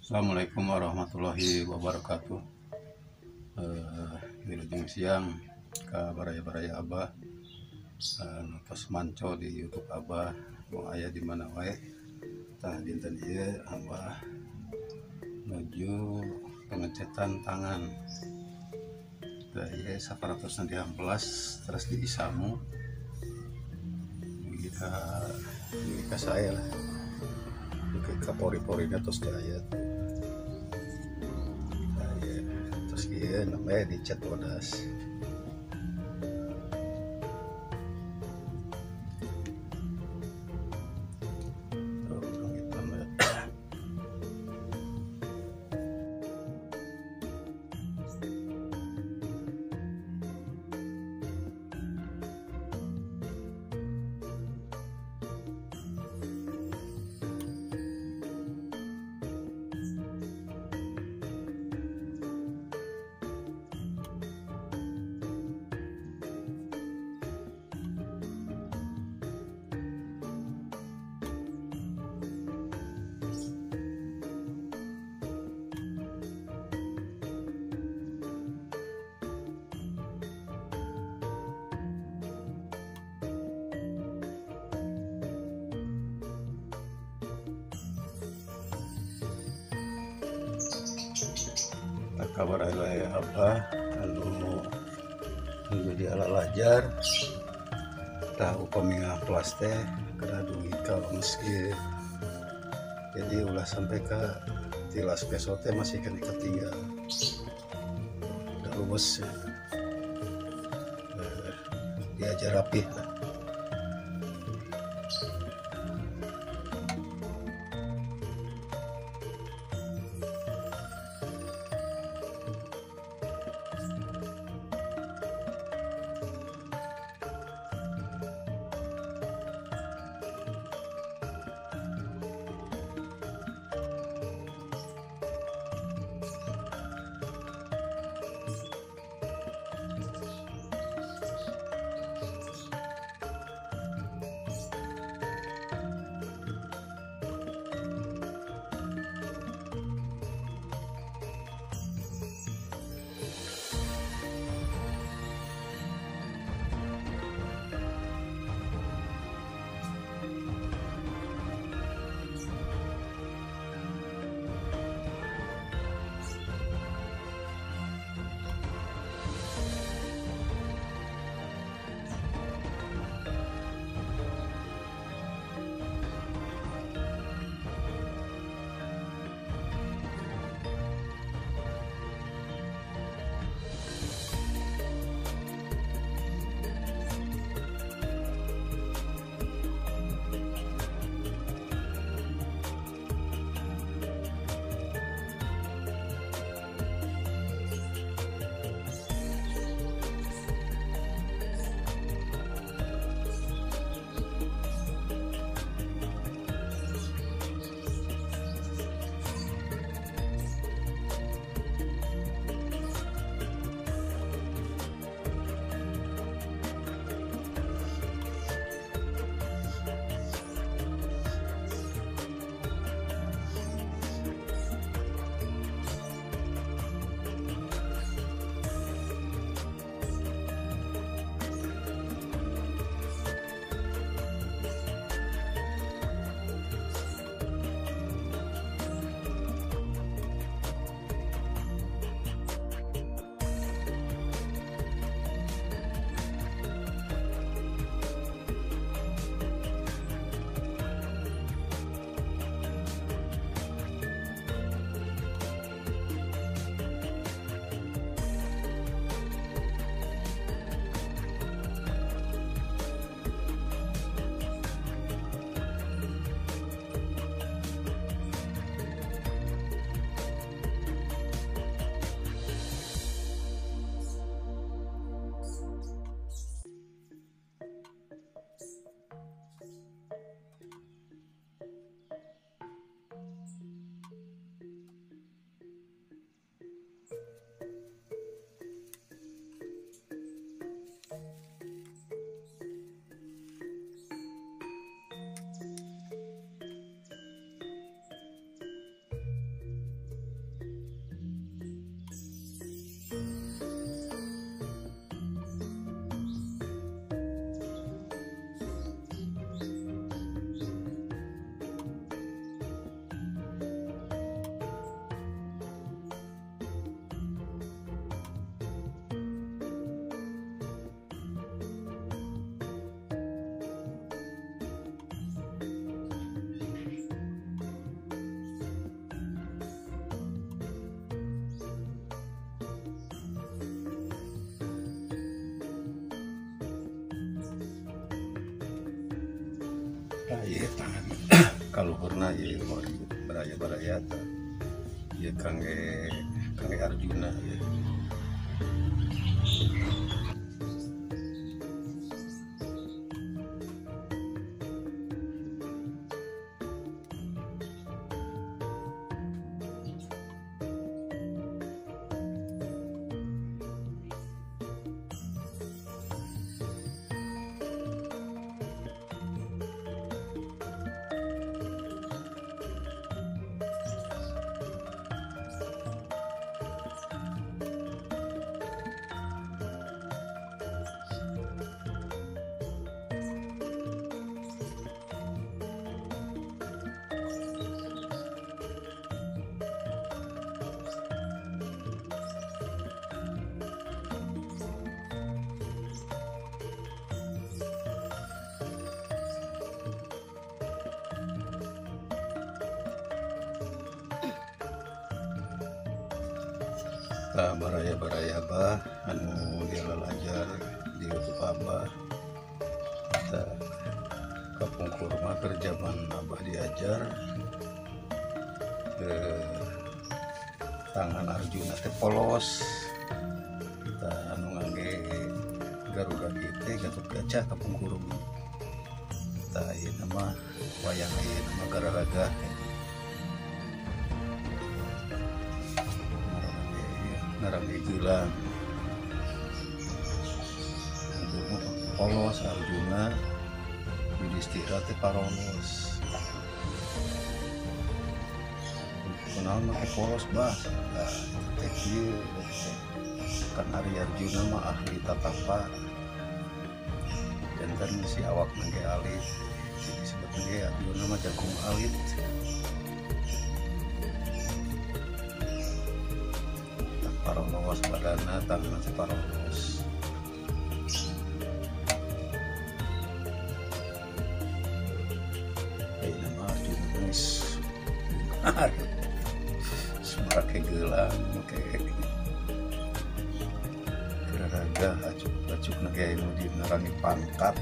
Assalamualaikum warahmatullahi wabarakatuh. Wilujeng siang ke baraya-baraya Abah, nontos manco di YouTube Abah, mau aya di mana wae. Tah dinten ieu Abah menuju pengecetan tangan. Tah ieu 100 diamplas terus diisamu. Kita saya lah. Ke pori-porinya terus diayat. Terus iya namanya dicat wadas. Kabar ayah Abah anu menjadi ala lajar tahu pemingah plastik kena duit kalau meski jadi ulah sampai ke tilas pesote masih kena ketinggal udah lumes diajar rapih lah. Ieu tangan kaluhurna ieu baraya-baraya teh ieu kangge Arjuna ieu. Tah baraya-baraya Abah anu dilalajar di YouTube Abah tah kapungkur mah keur zaman Abah diajar tangan Arjuna teh polos tah anu ngangge Garuda kitu Gatot Kaca kapungkur tah ieu mah wayang ieu mah Gararaga ngarange Gilang polos Arjuna Yudhistira teh parolos kunaon make polos bah teh kieu kan Ari Arjuna mah ahli tatapa dan si awak nangge alit disebut ge Arjuna mah jagung alit. Parolos badana tangan si parolos ini mah jenis pakai gelang pakai Gararaga acuk nage anu dinarangi pangkat.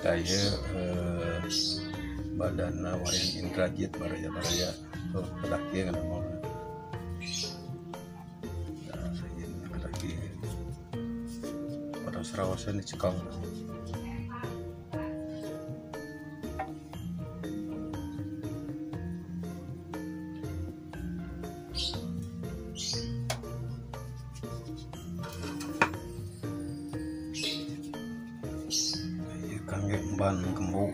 Kayak badanna wayang Indrajit baraya-baraya pedaki kan mau pedaki pada Serawasan di Cikal kangge ban kembung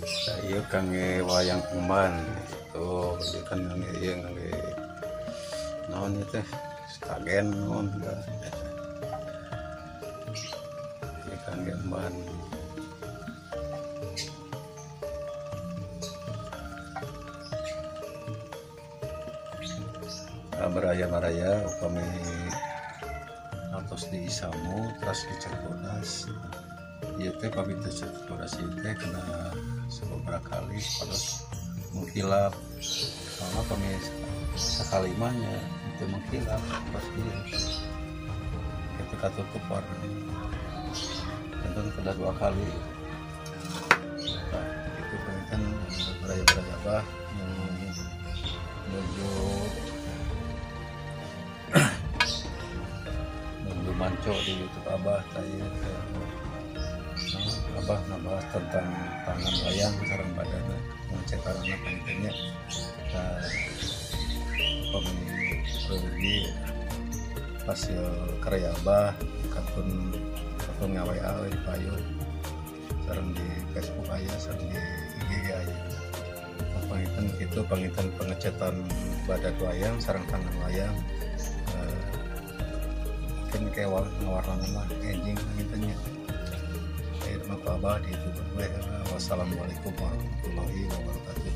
Saya kangge wayang emban itu kan kangge naon itu stagen naon ya kangge emban. Beraya-beraya upami antos di isamu terus dicerbodas ieu teh pabita cerbodas ieu teh kena sababaraha kali terus mengkilap sama pami sakali mah nya teu mengkilap pas ieu ketika tutup warna dan kada 2 kali nah, itu kan beraya-beraya bah menuju manco di YouTube Abah tadi Abah ngebahas tentang tangan wayang sareng badan ngecek anak pentingnya pemilih hasil karya Abah katun ngawai di payung sareng di Facebook aya sareng di IG aya pangitan itu pangitan pengecetan badan wayang sareng tangan wayang kayak warna mah anjing gitunya. Abah di YouTube. Wassalamualaikum warahmatullahi wabarakatuh.